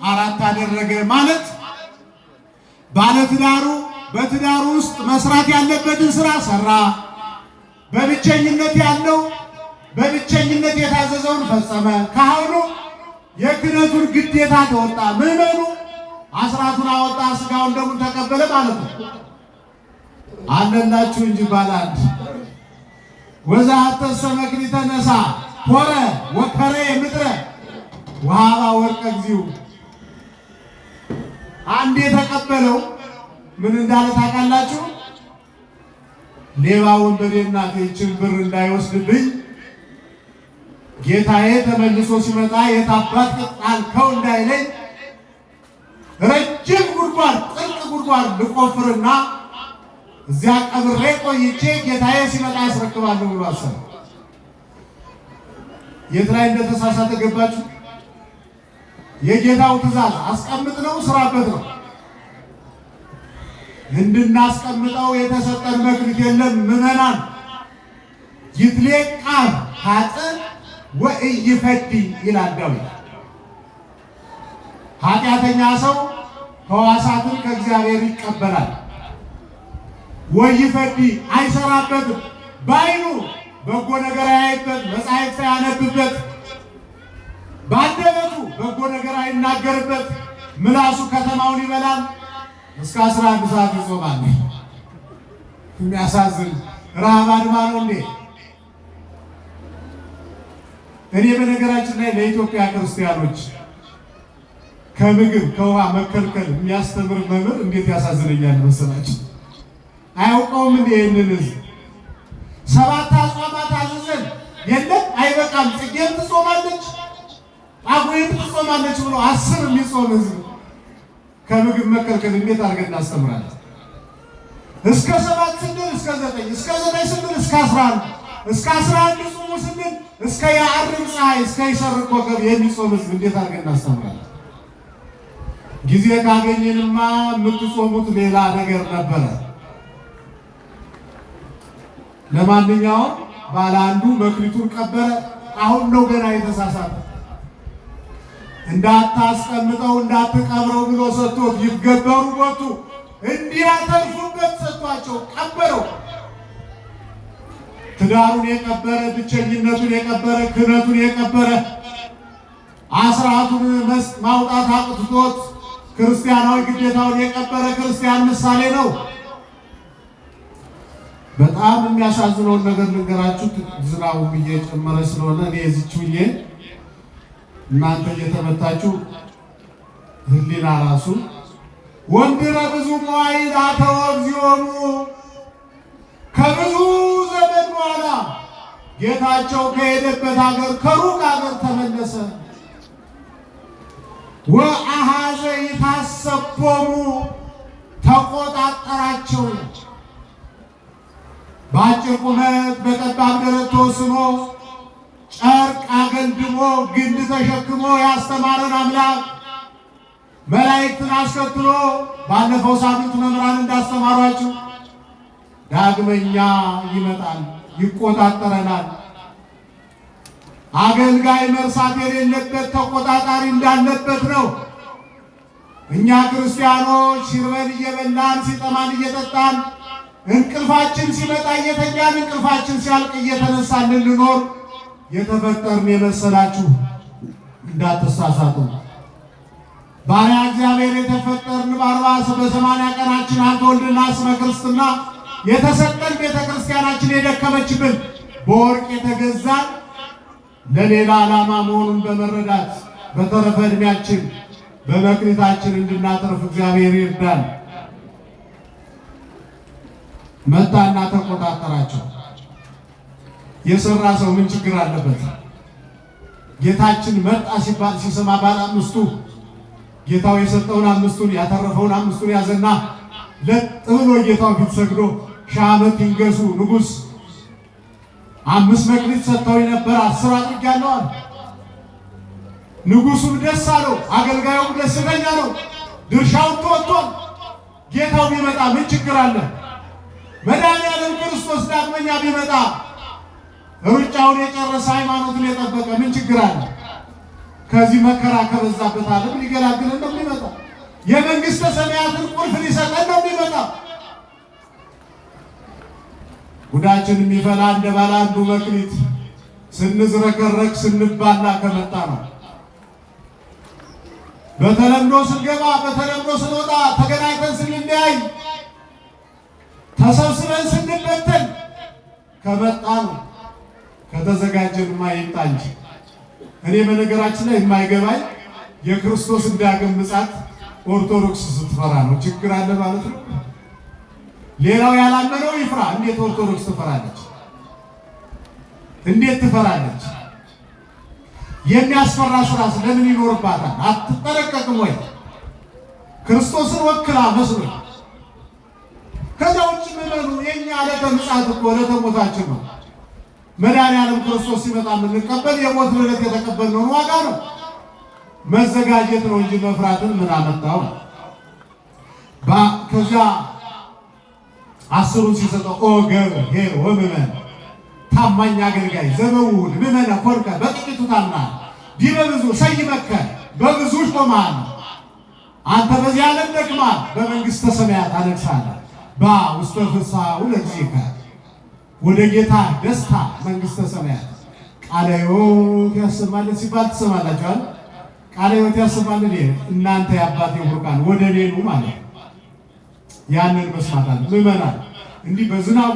4 አደረገ ማለት ባለ ትዳሩ በትዳሩ ውስጥ መስራት ያለበትን ስራ ሰራ። በብቸኝነት ያለው በብቸኝነት የታዘዘውን ፈጸመ። ካህኑ የክህነቱን ግዴታ ተወጣ። ምዕመኑ አስራቱን አወጣ፣ ስጋውን ደሙን ተቀበለ ማለት ነው። አለላችሁ እንጂ ባላንድ ወዛሐተሰ መክሊተ ነሣ ሆረ ወከረ ምድረ ወሀባ ወርቀ እግዚኡ። አንድ የተቀበለው ምን እንዳለ ታውቃላችሁ? ሌባ ወንበዴና ይህችን ብር እንዳይወስድብኝ ጌታዬ ተመልሶ ሲመጣ የታባት ጣልከው እንዳይለኝ ረጅም ጉድጓድ ጥልቅ ጉድጓድ ልቆፍርና እዚያ ቀብሬ ቆይቼ ጌታዬ ሲመጣ ያስረክባለሁ ብሎ አሰበ። የት ላይ እንደተሳሳተ ገባችሁ? የጌታው ትእዛዝ አስቀምጥ ነው ስራበት ነው። እንድናስቀምጠው የተሰጠን መክሊት የለም። ምዕመናን ይትሌቃ ኃጥእ ወኢይፈዲ ይላል ዳዊት። ኃጢአተኛ ሰው ሕዋሳትን ከእግዚአብሔር ይቀበላል። ወኢይፈዲ አይሰራበትም። በዓይኑ በጎ ነገር አያይበት፣ መጻሕፍት አያነብበት፣ በአንደበቱ በጎ ነገር አይናገርበት። ምላሱ ከተማውን ይበላል። እስከ 11 ሰዓት ይጾማል። የሚያሳዝን ረሃብ አድማ ነው እንዴ! እኔ በነገራችን ላይ ለኢትዮጵያ ክርስቲያኖች ከምግብ ከውሃ መከልከል የሚያስተምር መምህር እንዴት ያሳዝነኛል መሰላችሁ? አያውቀውም እንዴ? ይህንን ህዝብ 7 አጽዋማት አዘዘን የለም አይበቃም፣ ጽጌም ትጾማለች ጳጉሜም ትጾማለች ብሎ 10 የሚጾም ህዝብ ከምግብ መከልከል እንዴት አድርገን እናስተምራለን? እስከ 7 ስንል እስከ 9 እስከ 9 ስንል እስከ 11 እስከ 11 ጾሙ ስንል እስከ የዓርብ ፀሐይ እስከ ይሰርቅ ኮከብ የሚጾም ህዝብ እንዴት አድርገን እናስተምራለን? ጊዜ ካገኘንማ የምትጾሙት ሌላ ነገር ነበረ። ለማንኛውም ባለ አንዱ መክሊቱን ቀበረ። አሁን ነው ገና የተሳሳተ። እንዳታስቀምጠው እንዳትቀብረው ብሎ ሰጥቶት ይገበሩ ቦቱ እንዲያተርፉበት ሰጥቷቸው ቀበረው። ትዳሩን የቀበረ ብቸኝነቱን የቀበረ ክህነቱን የቀበረ አስራቱን ማውጣት አቅትቶት ክርስቲያናዊ ግዴታውን የቀበረ ክርስቲያን ምሳሌ ነው። በጣም የሚያሳዝነውን ነገር ልንገራችሁ። ዝናቡም እየጨመረ ስለሆነ እኔ እዚች ውዬ እናንተ እየተመታችሁ ህሊና ራሱ ወንድረ ብዙ መዋዕል አተወ እግዚኦሙ። ከብዙ ዘመን በኋላ ጌታቸው ከሄደበት ሀገር ከሩቅ ሀገር ተመለሰ። ወአኀዘ ይታሰቦሙ ተቆጣጠራቸው። በአጭር ቁመት በጠባብ ደረት ተወስኖ ጨርቅ አገልድሞ ግንድ ተሸክሞ ያስተማረን አምላክ መላእክትን አስከትሎ ባለፈው ሳምንት መምህራን እንዳስተማሯችሁ ዳግመኛ ይመጣል፣ ይቆጣጠረናል። አገልጋይ መርሳት የሌለበት ተቆጣጣሪ እንዳለበት ነው። እኛ ክርስቲያኖች ሲርበን እየበላን ሲጠማን እየጠጣን እንቅልፋችን ሲመጣ እየተኛን እንቅልፋችን ሲያልቅ እየተነሳን ልንኖር የተፈጠርን የመሰላችሁ እንዳትሳሳቱ። ባሪያ እግዚአብሔር የተፈጠርን በ40 ቀናችን አንተ ወልድና ስመ ክርስትና የተሰጠን ቤተ ክርስቲያናችን የደከመችብን በወርቅ የተገዛን ለሌላ ዓላማ መሆኑን በመረዳት በተረፈ ዕድሜያችን በመክሊታችን እንድናተርፍ እግዚአብሔር ይርዳን። መጣና ተቆጣጠራቸው። የሰራ ሰው ምን ችግር አለበት? ጌታችን መጣ ሲባል ሲሰማ ባለ አምስቱ ጌታው የሰጠውን አምስቱን ያተረፈውን አምስቱን ያዘና ለጥ ብሎ ጌታው ፊት ሰግዶ ሺህ ዓመት ይንገሱ ንጉሥ፣ 5 መክሊት ሰጥተውኝ ነበር 10 አድርጌያለሁ አለ። ንጉሡም ደስ አለው፣ አገልጋዩም ደስተኛ ነው። ድርሻውን ተወጥቷል። ጌታው ቢመጣ ምን ችግር አለ? መድኃኒዓለም ክርስቶስ ዳግመኛ ቢመጣ ሩጫውን የጨረሰ ሃይማኖትን የጠበቀ ምን ችግር አለ? ከዚህ መከራ ከበዛበት ዓለም ሊገላግለን ነው የሚመጣ። የመንግሥተ ሰማያትን ቁልፍ ሊሰጠን ነው የሚመጣ። ጉዳችን የሚፈላ እንደ ባለ አንዱ መክሊት ስንዝረከረክ ስንባላ ከመጣ ነው። በተለምዶ ስንገባ በተለምዶ ስንወጣ ተገናኝተን ስንለያይ ተሰብስበን ስንበተን ከመጣ ነው። ከተዘጋጀንማ ይምጣ እንጂ። እኔ በነገራችን ላይ የማይገባኝ የክርስቶስ ዳግም ምጽአት ኦርቶዶክስ ስትፈራ ነው። ችግር አለ ማለት ነው። ሌላው ያላመነው ይፍራ። እንዴት ኦርቶዶክስ ትፈራለች? እንዴት ትፈራለች? የሚያስፈራ ስራስ ለምን ይኖርባታል? አትጠረቀቅም ወይ? ክርስቶስን ወክላ መስሎ። ከዛ ውጭ ምዕመኑ የኛ ዕለተ ምጽአት እኮ ዕለተ ሞታችን ነው። መድኃኒዓለም ክርስቶስ ሲመጣ የምንቀበል የሞት ዕለት የተቀበልነውን ዋጋ ነው። መዘጋጀት ነው እንጂ መፍራትን ምን አመጣው? ከዚያ አስሩን ሲሰጠው ኦ ገብርኄር ወምእመን ታማኝ አገልጋይ ዘበውሁድ ምእመነ ኮንከ በጥቂቱ ታምናለህ ዲበ ብዙ ሰይመከ በብዙ ሾመሃል። አንተ በዚህ ዓለም ደክመሃል፣ በመንግሥተ ሰማያት አነግሣለሁ። ውስተ ፍስሓሁ ለእግዚእከ ወደ ጌታ ደስታ መንግሥተ ሰማያት። ቃለ ሕይወት ያሰማልን ሲባል ትሰማላችኋል። ቃለ ሕይወት ያሰማልን እናንተ የአባቴ ቡሩካን ወደ እኔ ኑ ማለት ነው። ያንን መስማት አለ። ምዕመናን እንዲህ በዝናቡ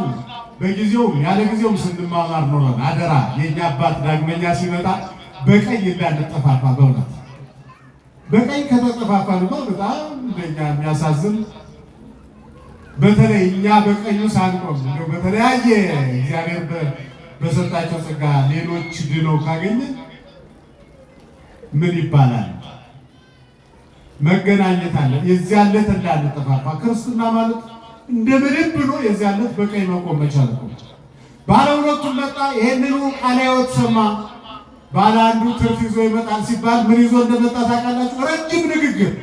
በጊዜውም ያለ ጊዜውም ስንማማር ኖረን አደራ የኛ አባት ዳግመኛ ሲመጣ በቀኝ እንዳንጠፋፋ። በእውነት በቀኝ ከተጠፋፋን በጣም እንደኛ የሚያሳዝን፣ በተለይ እኛ በቀኙ ሳንቆም እንደው በተለያየ እግዚአብሔር በሰጣቸው ጸጋ ሌሎች ድነው ካገኘን ምን ይባላል? መገናኘት አለ። የዚያን ዕለት እንዳንጠፋፋ። ክርስትና ማለት እንደምንም ብሎ የዚያን ዕለት በቀኝ መቆም መቻል እኮ። ባለ ሁለቱም መጣ፣ ይሄንኑ ቃለ ሕይወት ሰማ። ባለ አንዱ ትርፍ ይዞ ይመጣል ሲባል ምን ይዞ እንደመጣ ታውቃላችሁ? ረጅም ንግግር፣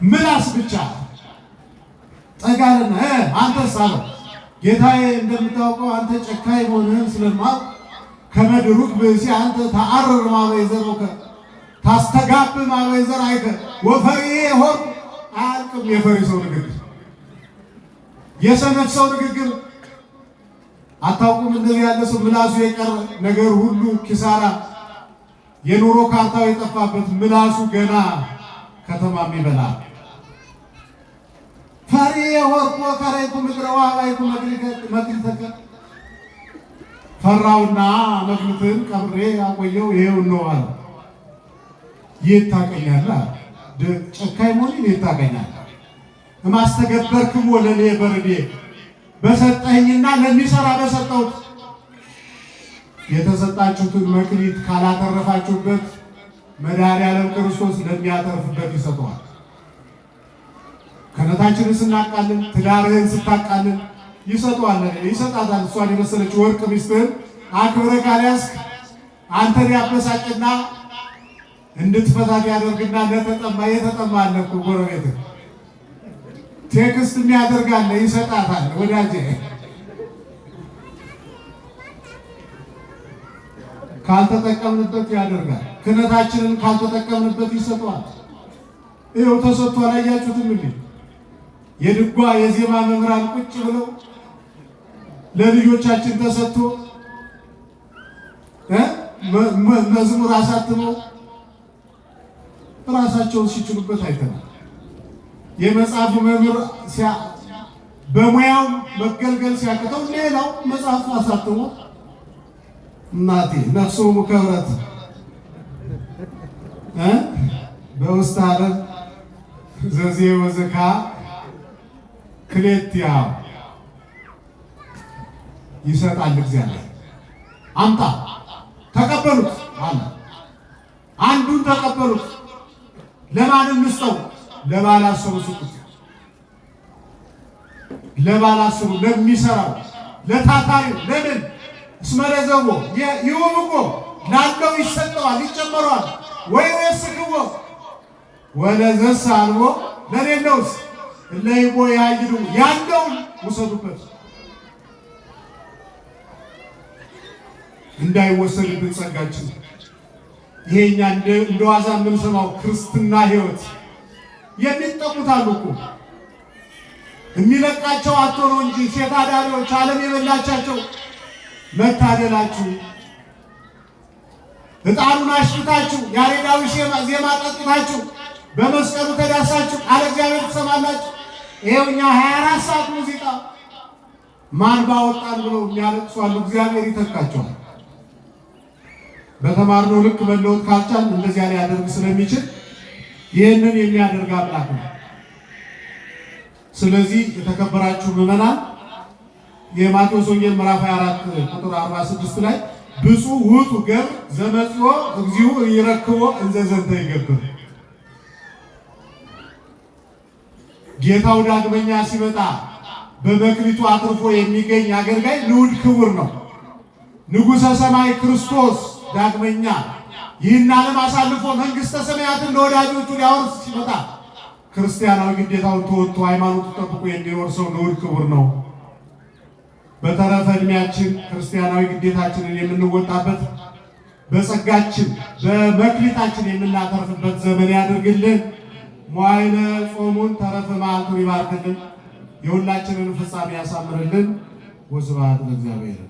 ምላስ ብቻ ጠጋልና አንተስ አለው ጌታዬ፣ እንደምታውቀው አንተ ጨካኝ መሆንህን ስለማውቅ ከመድሩክ ብእሲ አንተ ተአርር ማበይዘሮከ ታስተጋብ ማበይዘር አይከ ወፈሪ ሆር አያልቅም። የፈሪ ሰው ንግግር፣ የሰነፍ ሰው ንግግር አታውቁም? እንደዚህ ያለ ሰው ምላሱ የቀረ ነገር ሁሉ ኪሳራ፣ የኑሮ ካርታው የጠፋበት ምላሱ ገና ከተማ የሚበላ ፈሪ ሆርኮ ከራይኩ ምድረዋ ባይኩ መክሊተከ ፈራውና መክሊትን ቀብሬ አቆየው ይሄው ነው አለ። የት ታውቀኛለህ? ጨካኝ መሆኔን የት ታውቀኛለህ? እማስተገበርክም ወለኔ በርዴ በሰጠኝና ለሚሰራ በሰጠሁት። የተሰጣችሁትን መክሊት ካላተረፋችሁበት መድኃኒዓለም ክርስቶስ ለሚያተርፍበት ይሰጠዋል። ክህነታችንን ስናቃልን፣ ትዳርህን ስታቃልን ይሰጠዋል፣ ይሰጣታል። እሷን የመሰለች ወርቅ ሚስትህን አክብረህ ካልያዝክ አንተን ያበሳጭና እንድትፈታት ያደርግና ለተጠማ የተጠማ አለ እኮ ጎረቤትህ ቴክስት የሚያደርጋለ ይሰጣታል። ወዳጄ ካልተጠቀምንበት ያደርጋል። ክህነታችንን ካልተጠቀምንበት ይሰጠዋል። ይኸው ተሰጥቷል። አያችሁትም እንዴ? የድጓ የዜማ መምህራን ቁጭ ብለው ለልጆቻችን ተሰጥቶ መዝሙር አሳትመው ራሳቸውን ሲችሉበት አይተናል። የመጽሐፉ መምህር በሙያው መገልገል ሲያቅተው ሌላው መጽሐፍ አሳትሞ እናቴ ነፍሶ ሙከብረት በውስጥ ዓለም ዘዜ ወዘካ ክሌትያ ይሰጣል። እግዚአብሔር አምጣ ተቀበሉት አለ። አንዱን ተቀበሉት። ለማንም ምስጠው ለባላሰሩ ስጡት። ለባላሰሩ ለሚሰራው ለታታሪው ለምን እስመረዘቦ ይውምቆ ላለው ይሰጠዋል፣ ይጨመረዋል። ወይ ወስክቦ ወለዘስ አልቦ ለሌለውስ ለይቦ ያይዱ ያለውን ውሰዱበት እንዳይወሰድብን ጸጋችን። ይሄኛ እንደዋዛ የምንሰማው ክርስትና ሕይወት የሚጠቁት አሉ እኮ የሚለቃቸው አጥቶ ነው እንጂ ሴት አዳሪዎች ዓለም የበላቻቸው መታደላችሁ። ዕጣኑን አሽታችሁ ያሬዳዊ ዜማ ጠጥታችሁ በመስቀሉ ተዳሳችሁ ቃለ እግዚአብሔር ትሰማላችሁ። ይሄውኛ 24 ሰዓት ሙዚቃ ማን ባወጣን ብለው የሚያለቅሱ አሉ። እግዚአብሔር ይተካቸዋል። በተማርነው ልክ መለወጥ ካልቻል እንደዚያ ሊያደርግ ስለሚችል ይህንን የሚያደርግ አምላክ ነው። ስለዚህ የተከበራችሁ ምዕመናን የማቴዎስ ወንጌል ምዕራፍ 24 ቁጥር 46 ላይ ብፁዕ ውእቱ ገብር ዘመጽኦ እግዚኡ ይረክቦ እንዘ ዘንተ ይገብር። ጌታው ዳግመኛ ሲመጣ በመክሊቱ አትርፎ የሚገኝ አገልጋይ ንዑድ ክቡር ነው። ንጉሠ ሰማይ ክርስቶስ ዳግመኛ ይህን ዓለም አሳልፎ መንግሥተ ሰማያትን ለወዳጆቹ ሊያወርስ ሲመጣ ክርስቲያናዊ ግዴታውን ተወጥቶ ሃይማኖቱን ጠብቆ የሚኖር ሰው ንዑድ ክቡር ነው። በተረፈ ዕድሜያችን ክርስቲያናዊ ግዴታችንን የምንወጣበት በጸጋችን በመክሊታችን የምናተርፍበት ዘመን ያድርግልን። መዋዕለ ጾሙን ተረፈ መዓልቱን ይባርክልን። የሁላችንን ፍጻሜ ያሳምርልን። ወስብሐት ለእግዚአብሔር።